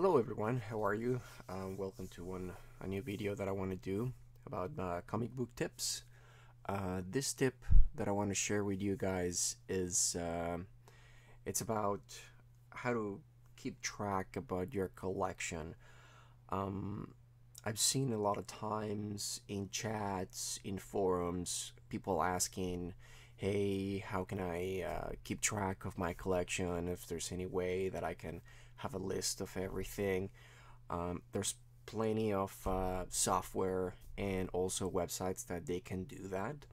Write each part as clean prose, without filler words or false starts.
Hello everyone, how are you? Welcome to a new video that I want to do about comic book tips. This tip that I want to share with you guys is it's about how to keep track about your collection. I've seen a lot of times in chats, in forums, people asking, hey, how can I keep track of my collection, if there's any way that I can have a list of everything. There's plenty of software and also websites that they can do that.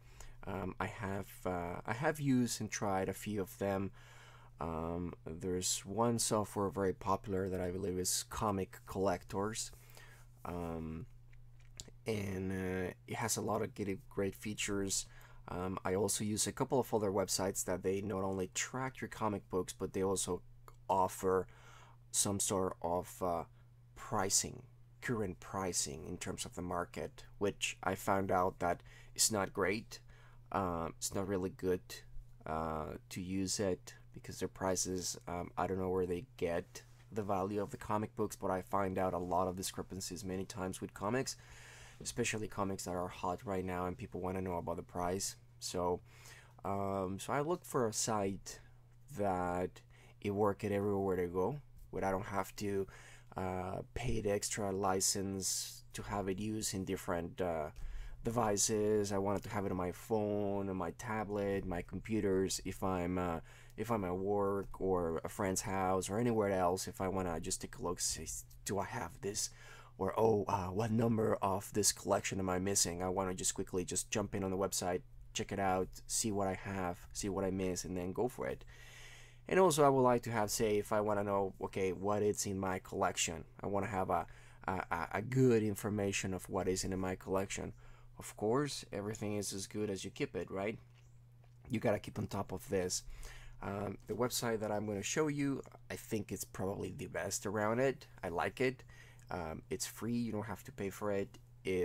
I have used and tried a few of them. There's one software very popular that I believe is Comic Collectors, and it has a lot of great features. I also use a couple of other websites that they not only track your comic books, but they also offer some sort of current pricing in terms of the market, which I found out that it's not great. It's not really good to use it because their prices, I don't know where they get the value of the comic books, but I find out a lot of discrepancies many times with comics, especially comics that are hot right now and people want to know about the price. So I look for a site that it work it everywhere to go, where I don't have to pay the extra license to have it used in different devices. I wanted to have it on my phone, on my tablet, my computers. If I'm at work or a friend's house or anywhere else, if I want to just take a look, say, do I have this? Or what number of this collection am I missing? I want to just quickly just jump in on the website, check it out, see what I have, see what I miss, and then go for it. And also I would like to have, say, if I want to know, okay, what is in my collection, I want to have a good information of what is in my collection. Of course, everything is as good as you keep it, right? You gotta keep on top of this. The website that I'm going to show you, I think it's probably the best around it. I like it. It's free, you don't have to pay for it.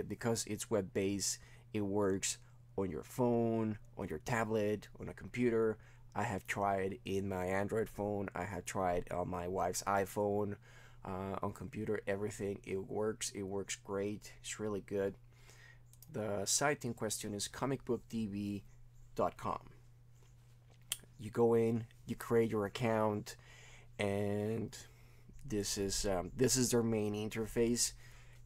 Because it's web-based, it works on your phone, on your tablet, on a computer. I have tried in my Android phone, I have tried on my wife's iPhone, on computer, everything. It works great, it's really good. The site in question is ComicBookDB.com. You go in, you create your account, and this is their main interface.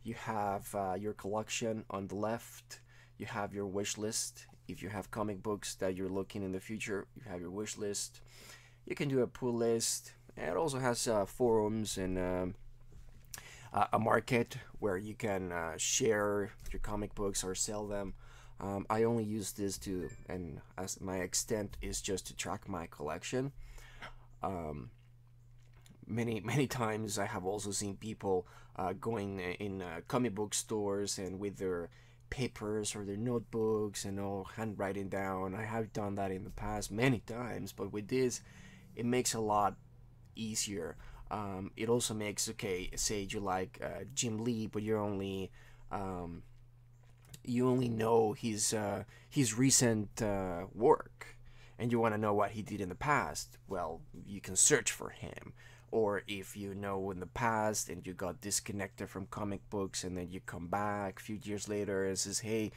You have your collection on the left. You have your wish list. If you have comic books that you're looking in the future, you have your wish list. You can do a pull list. It also has forums and a market where you can share your comic books or sell them. I only use this to, and as my extent is just to track my collection. Many times I have also seen people going in comic book stores and with their papers or their notebooks and all handwriting down. I have done that in the past many times, but with this it makes a lot easier. It also makes, okay, say you like Jim Lee, but you only know his recent work, and you want to know what he did in the past. Well, you can search for him. Or if you know in the past and you got disconnected from comic books and then you come back a few years later and says, hey,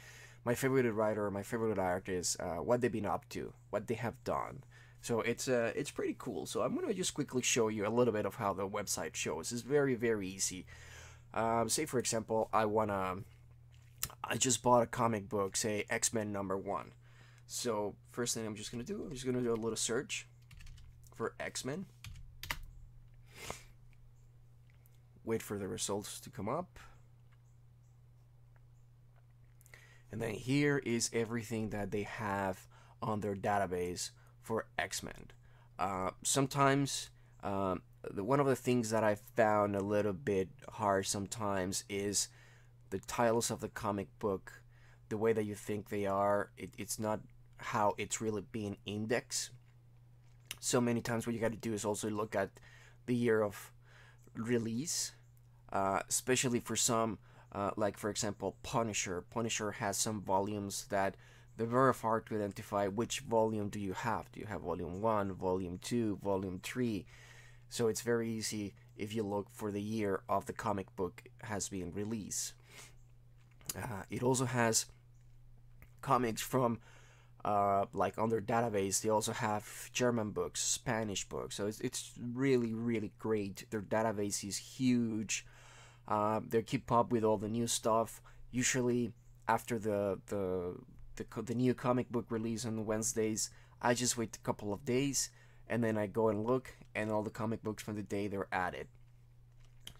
my favorite writer, my favorite artist, what they've been up to, what they have done. So it's pretty cool. So I'm gonna just quickly show you a little bit of how the website shows. It's very easy. Say for example, I just bought a comic book, say X-Men #1. So first thing I'm just gonna do a little search for X-Men. Wait for the results to come up. And then here is everything that they have on their database for X-Men. Sometimes one of the things that I found a little bit hard sometimes is the titles of the comic book, the way that you think they are, it's not how it's really being indexed. So many times what you got to do is also look at the year of release, especially for some, like for example Punisher has some volumes that they're very hard to identify. Which volume do you have? Do you have volume 1, volume 2, volume 3? So it's very easy if you look for the year of the comic book has been released. It also has comics from like on their database. They also have German books, Spanish books, so it's really really great. Their database is huge. They keep up with all the new stuff. Usually after the new comic book release on Wednesdays, I just wait a couple of days and then I go and look, and all the comic books from the day they're added.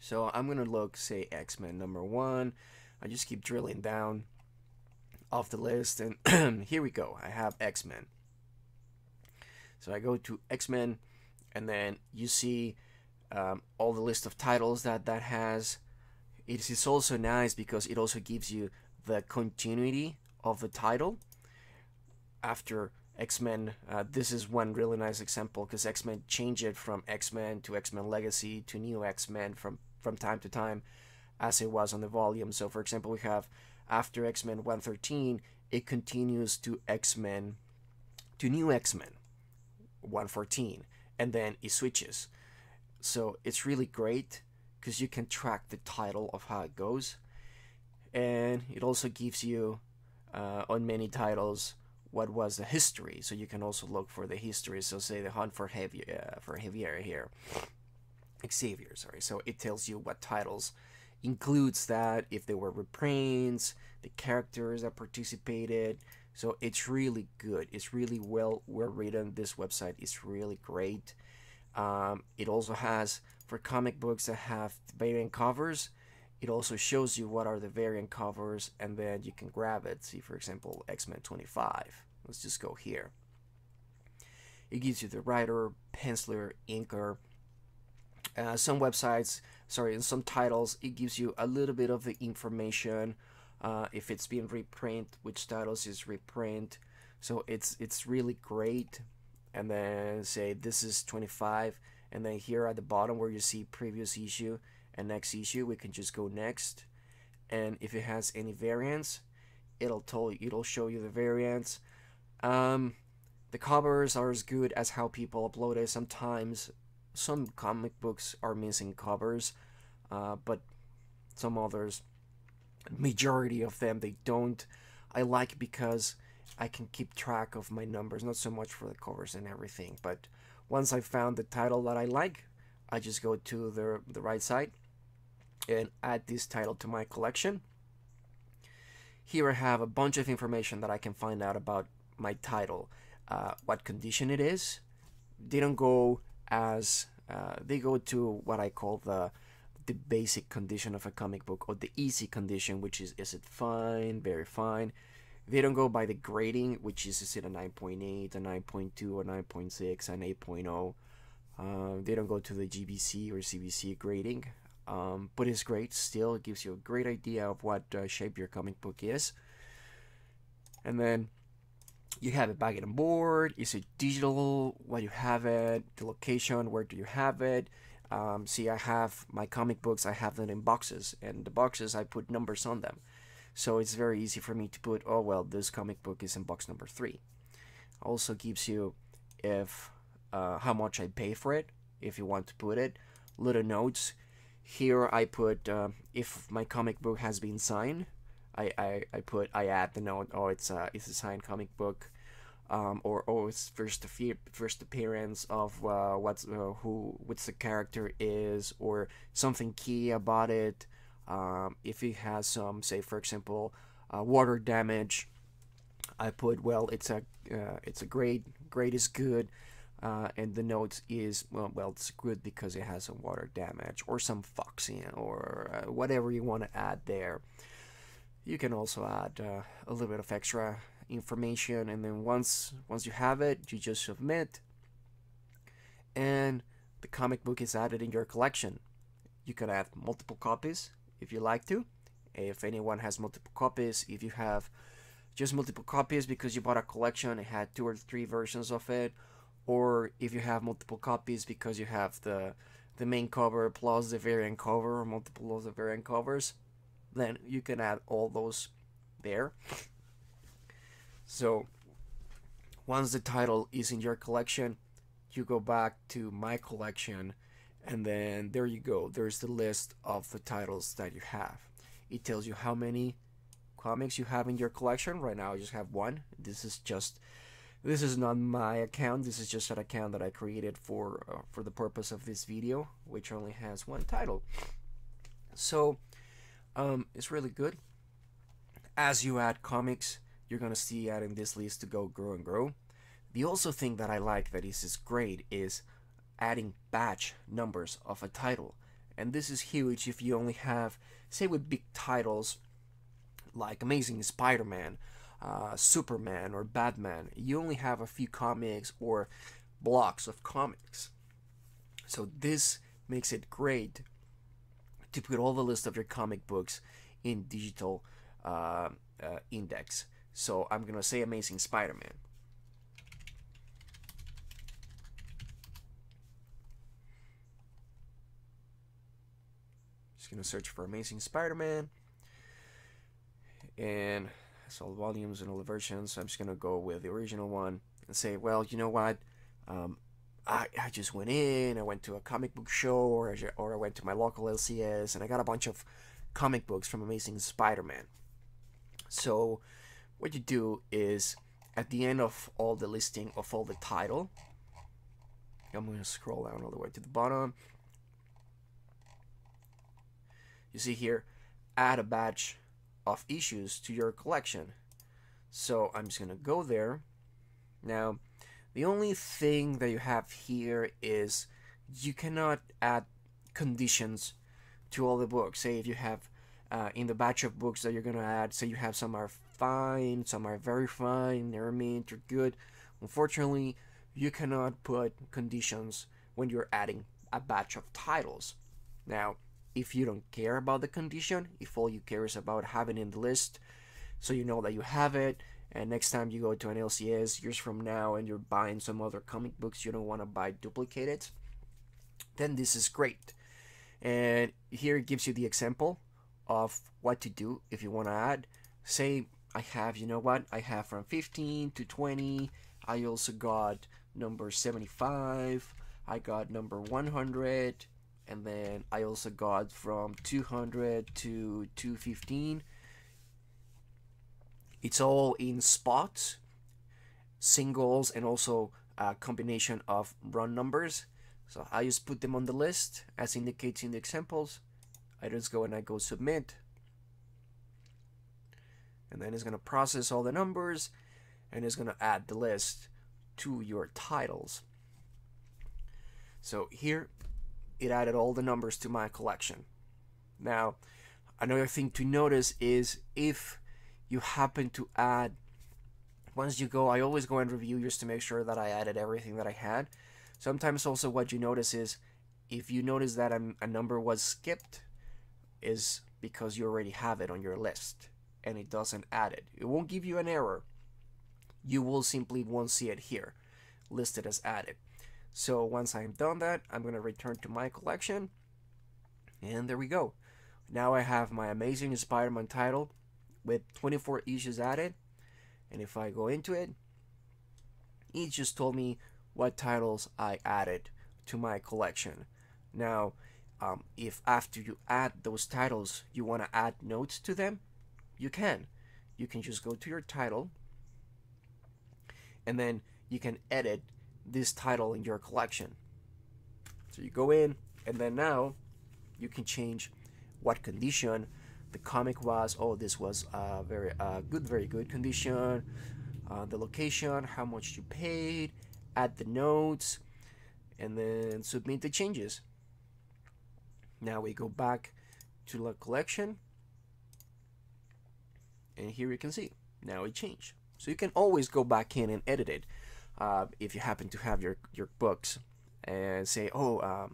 So I'm gonna look, say, X-Men #1. I just keep drilling down off the list, and here we go. I have X-Men. So I go to X-Men, and then you see all the list of titles that has. It is also nice because it also gives you the continuity of the title after X-Men. This is one really nice example because X-Men changed it from X-Men to X-Men Legacy to New X-Men from time to time as it was on the volume. So for example, we have after X-Men 113, it continues to X-Men to New X-Men 114, and then it switches. So it's really great because you can track the title of how it goes, and it also gives you on many titles what was the history, so you can also look for the history. So say the Hunt for Xavier here, Xavier, sorry. So it tells you what titles includes that, if they were reprints, the characters that participated. So it's really good. It's really well written. This website is really great. It also has, for comic books that have variant covers, it also shows you what are the variant covers, and then you can grab it. See, for example, X-Men 25. Let's just go here. It gives you the writer, penciler, inker. Some websites, sorry, in some titles, it gives you a little bit of the information. If it's being reprint, which titles is reprint. So it's really great. And then say this is 25, and then here at the bottom where you see previous issue and next issue, we can just go next, and if it has any variants, it'll show you the variants. The covers are as good as how people upload it. Sometimes some comic books are missing covers, but some others, majority of them, they don't. I like because I can keep track of my numbers, not so much for the covers and everything, but once I found the title that I like, I just go to the right side and add this title to my collection. Here I have a bunch of information that I can find out about my title, what condition it is. They don't go as they go to what I call the basic condition of a comic book, or the easy condition, which is it fine, very fine. They don't go by the grading, which is it a 9.8, a 9.2, a 9.6, an 8.0. They don't go to the GBC or CBC grading, but it's great still. It gives you a great idea of what shape your comic book is. And then you have it back and board. Is it digital? Where you have it? The location? Where do you have it? See, I have my comic books. I have them in boxes, and the boxes I put numbers on them. So it's very easy for me to put, oh well, this comic book is in box number 3. Also gives you if how much I pay for it, if you want to put it. Little notes. Here I put if my comic book has been signed. I add the note. Oh, it's a signed comic book, or oh, it's first appearance of what's the character is, or something key about it. If it has some, say for example, water damage, I put, well, it's a grade is good, and the note is well it's good because it has some water damage or some foxing or whatever you want to add there. You can also add a little bit of extra information, and then once you have it, you just submit, and the comic book is added in your collection. You can add multiple copies if you like to. If anyone has multiple copies, if you have just multiple copies because you bought a collection and had 2 or 3 versions of it, or if you have multiple copies because you have the main cover plus the variant cover, or multiple of the variant covers, then you can add all those there. So once the title is in your collection, you go back to my collection, And then there you go. There's the list of the titles that you have. It tells you how many comics you have in your collection. Right now I just have one. This is not my account. This is just an account that I created for the purpose of this video, which only has one title. So it's really good. As you add comics, you're gonna see adding this list to go grow and grow. The also thing that I like that is great is adding batch numbers of a title, and this is huge if you only have, say, with big titles like Amazing Spider-Man, Superman, or Batman. You only have a few comics or blocks of comics, so this makes it great to put all the list of your comic books in digital index. So I'm gonna say Amazing Spider-Man. Just gonna search for Amazing Spider-Man, and it's all volumes and all the versions. So I'm just gonna go with the original one and say, well, you know what? I just went to a comic book show, or I went to my local LCS, and I got a bunch of comic books from Amazing Spider-Man. So what you do is, at the end of all the listing of all the title, I'm going to scroll down all the way to the bottom. You see here, add a batch of issues to your collection. So I'm just going to go there. Now, the only thing that you have here is you cannot add conditions to all the books. Say if you have in the batch of books that you're going to add, say you have some are fine, some are very fine, near mint, or good. Unfortunately, you cannot put conditions when you're adding a batch of titles. Now, if you don't care about the condition, if all you care is about having it in the list, so you know that you have it, and next time you go to an LCS years from now and you're buying some other comic books, you don't want to buy duplicated, then this is great. And here it gives you the example of what to do if you want to add. Say I have, you know what, I have from 15 to 20. I also got number 75. I got number 100. And then I also got from 200 to 215. It's all in spots, singles, and also a combination of run numbers. So I just put them on the list as indicates in the examples. I just go and I go submit. And then it's going to process all the numbers and it's going to add the list to your titles. So here it added all the numbers to my collection. Now, another thing to notice is if you happen to add, once you go, I always go and review just to make sure that I added everything that I had. Sometimes also what you notice is, if you notice that a number was skipped, is because you already have it on your list and it doesn't add it. It won't give you an error. You will simply won't see it here, listed as added. So once I'm done that, I'm going to return to my collection, and there we go. Now I have my Amazing Spider-Man title with 24 issues added, and if I go into it, it just told me what titles I added to my collection. Now, if after you add those titles you want to add notes to them, you can. You can just go to your title, and then you can edit this title in your collection. So you go in, and then now you can change what condition the comic was. Oh, this was very good condition. The location, how much you paid, add the notes, and then submit the changes. Now we go back to the collection, and here you can see now it changed. So you can always go back in and edit it if you happen to have your books and say, oh,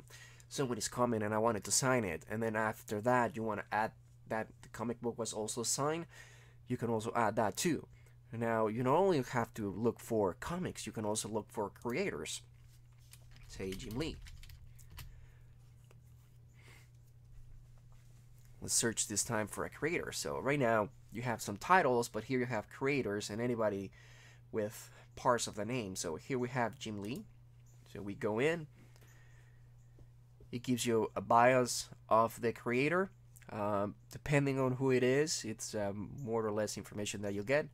someone is coming and I wanted to sign it, and then after that you want to add that the comic book was also signed, you can also add that too. Now you not only have to look for comics, you can also look for creators. Say Jim Lee. Let's search this time for a creator. So right now you have some titles, but here you have creators and anybody with parts of the name. So here we have Jim Lee. So we go in, it gives you a bios of the creator. Depending on who it is, it's more or less information that you'll get.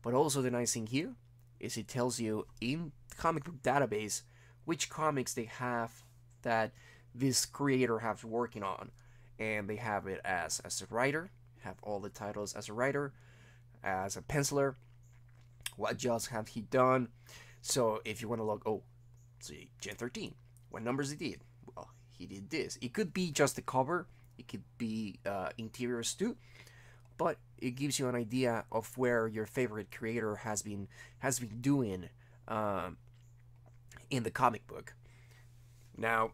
But also the nice thing here is it tells you in the comic book database which comics they have that this creator has working on, and they have it as a writer, have all the titles as a writer, as a penciler, what jobs have he done. So if you want to look, oh, see, Gen 13, what numbers he did? Well, he did this. It could be just the cover, it could be interiors too, but it gives you an idea of where your favorite creator has been doing in the comic book. Now,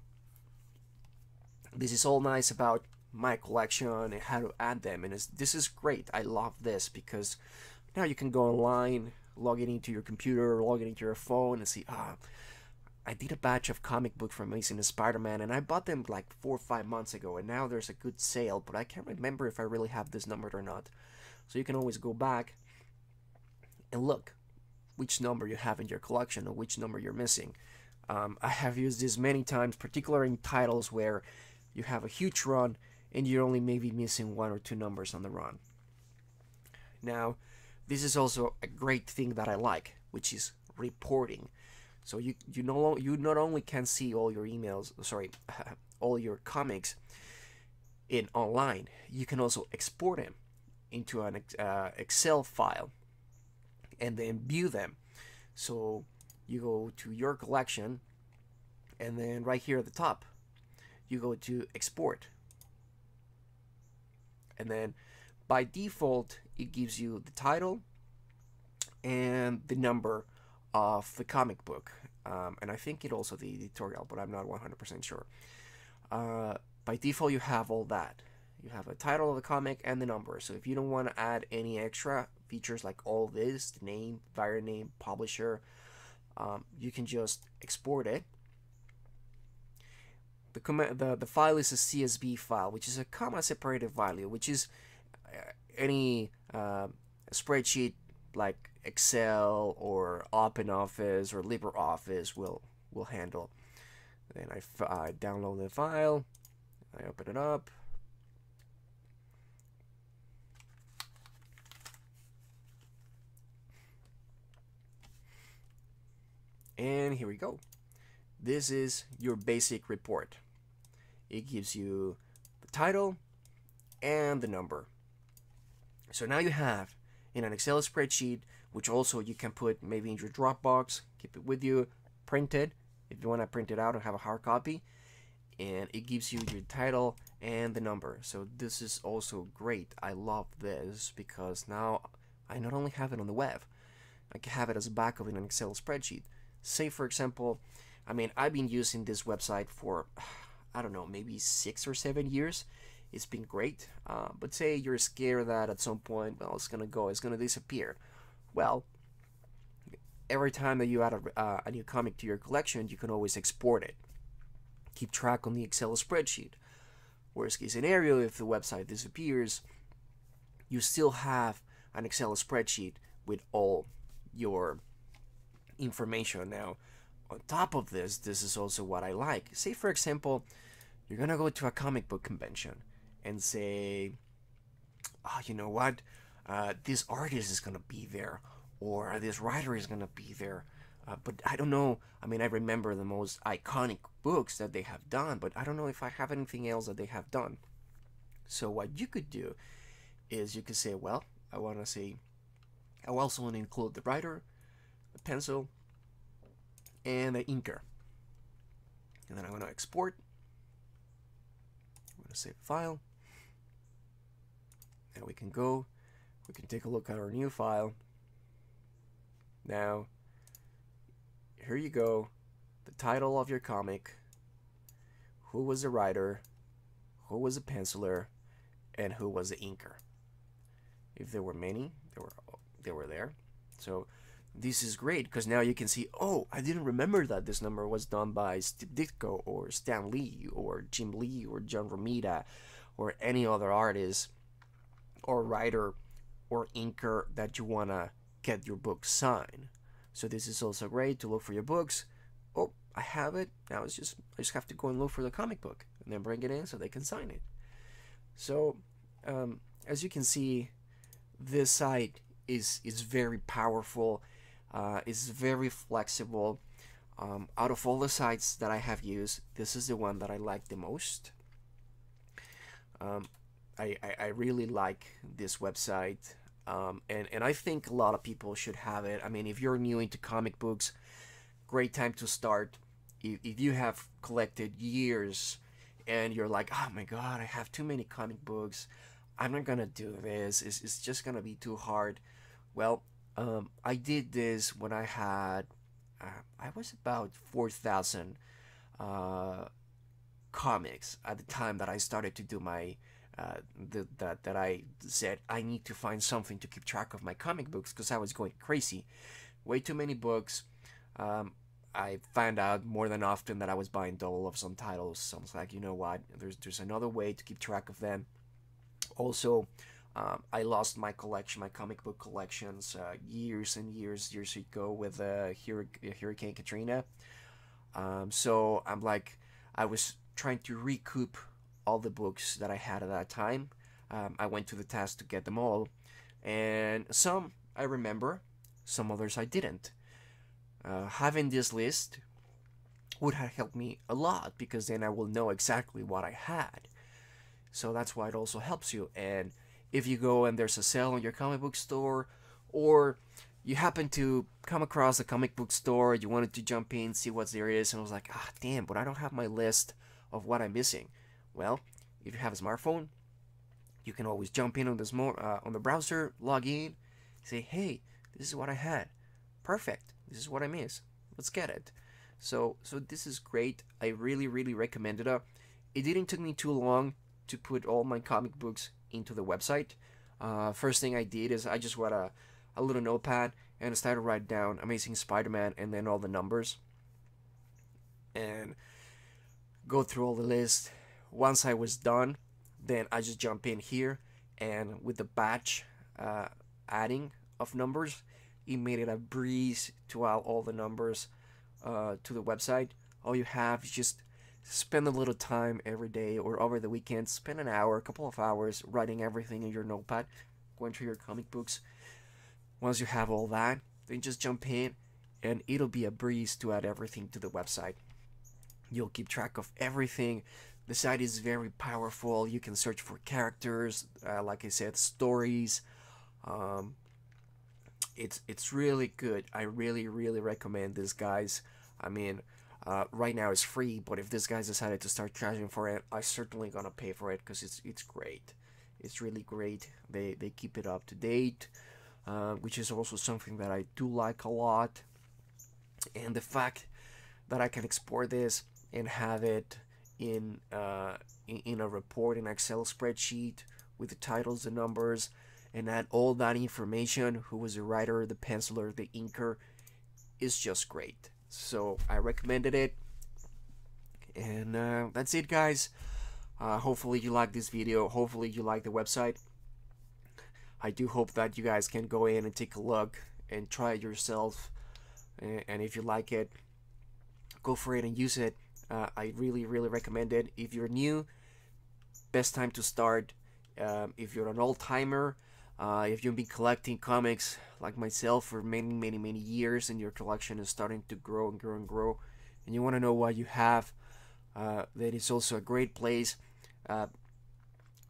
this is all nice about my collection and how to add them, and this is great. I love this because now you can go online, log in into your computer, log in into your phone, and see, I did a batch of comic book from Amazing Spider-Man, and I bought them like 4 or 5 months ago, and now there's a good sale, but I can't remember if I really have this numbered or not. So you can always go back and look which number you have in your collection or which number you're missing. I have used this many times, particularly in titles where you have a huge run and you're only maybe missing 1 or 2 numbers on the run. Now, this is also a great thing that I like, which is reporting. So you not only can see all your emails, all your comics in online, you can also export them into an Excel file and then view them. So you go to your collection, and then right here at the top, you go to export, and then by default it gives you the title and the number of the comic book, and I think it also the editorial, but I'm not 100% sure. By default you have all that. You have a title of the comic and the number. So if you don't want to add any extra features like all this, the name, variant name, publisher, you can just export it. The file is a CSV file, which is a comma separated value, which is any spreadsheet like Excel or OpenOffice or LibreOffice will handle. Then I download the file, I open it up. And here we go. This is your basic report. It gives you the title and the number. So now you have in an Excel spreadsheet, which also you can put maybe in your Dropbox, keep it with you, print it if you want to print it out and have a hard copy, and it gives you your title and the number. So this is also great. I love this because now I not only have it on the web, I can have it as a backup in an Excel spreadsheet. Say for example, I mean, I've been using this website for, I don't know, maybe 6 or 7 years. It's been great, but say you're scared that at some point, well, it's gonna disappear. Well, every time that you add a new comic to your collection, you can always export it. Keep track on the Excel spreadsheet. Worst case scenario, if the website disappears, you still have an Excel spreadsheet with all your information. Now, on top of this is also what I like. Say for example, you're gonna go to a comic book convention and say, oh, you know what, this artist is gonna be there, or this writer is gonna be there, but I don't know. I mean, I remember the most iconic books that they have done, but I don't know if I have anything else that they have done. So what you could do is you could say, well, I also want to include the writer, the pencil, and the inker. And then I'm going to export. I'm going to save the file. And we can take a look at our new file. Now, here you go. The title of your comic, who was the writer, who was the penciler, and who was the inker. If there were many, they were there. So this is great because now you can see, oh, I didn't remember that this number was done by Steve Ditko or Stan Lee or Jim Lee or John Romita or any other artist or writer or inker that you want to get your book signed. So this is also great to look for your books. Oh, I have it. Now I just have to go and look for the comic book and then bring it in so they can sign it. So as you can see, this site is very powerful. Is very flexible. Out of all the sites that I have used, this is the one that I like the most. I really like this website, and I think a lot of people should have it. I mean, if you're new into comic books, great time to start. If you have collected years and you're like, oh my god, I have too many comic books, I'm not gonna do this, it's just gonna be too hard. Well, I did this when I had, I was about 4,000 comics at the time that I started to do my that I said I need to find something to keep track of my comic books because I was going crazy. Way too many books. I found out more than often that I was buying double of some titles. So I was like, you know what? There's another way to keep track of them. Also, I lost my collection, my comic book collections, years and years ago with Hurricane Katrina. So I'm like, I was trying to recoup all the books that I had at that time. I went to the task to get them all, and some I remember, some others I didn't. Having this list would have helped me a lot because then I will know exactly what I had. So that's why it also helps you. And if you go and there's a sale in your comic book store, or you happen to come across a comic book store, you wanted to jump in, see what there is, and I was like, ah, damn, but I don't have my list of what I'm missing. Well, if you have a smartphone, you can always jump in on on the browser, log in, say, hey, this is what I had. Perfect. This is what I miss. Let's get it. So this is great. I really recommend it. It didn't take me too long to put all my comic books into the website. First thing I did is I just wrote a little notepad and I started writing down Amazing Spider-Man and then all the numbers and go through all the list. Once I was done, then I just jump in here, and with the batch adding of numbers, it made it a breeze to add all the numbers to the website. All you have is just spend a little time every day or over the weekend, spend an hour, a couple of hours writing everything in your notepad, going through your comic books. Once you have all that, then just jump in and it'll be a breeze to add everything to the website. You'll keep track of everything. The site is very powerful. You can search for characters, like I said, stories. It's really good. I really recommend this, guys. I mean, right now it's free, but if this guy decided to start charging for it, I'm certainly gonna pay for it because it's great. It's really great. They keep it up to date, which is also something that I do like a lot. And the fact that I can export this and have it in a report, in Excel spreadsheet with the titles, the numbers, and add all that information, who was the writer, the penciler, the inker, is just great. So I recommended it, and that's it, guys. Hopefully you like this video. Hopefully you like the website. I do hope that you guys can go in and take a look and try it yourself, and if you like it, go for it and use it. I really recommend it. If you're new, best time to start. If you're an old-timer, if you've been collecting comics like myself for many years and your collection is starting to grow and grow, and you want to know what you have, that is also a great place.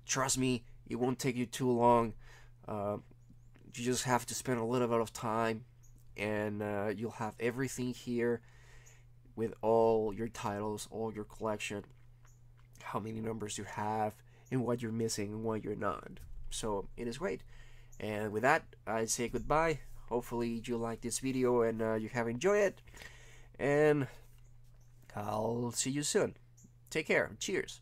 Trust me, it won't take you too long. You just have to spend a little bit of time, and you'll have everything here with all your titles, all your collection, how many numbers you have, and what you're missing and what you're not. So it is great. And with that, I say goodbye. Hopefully you like this video and you have enjoyed it. And I'll see you soon. Take care. Cheers.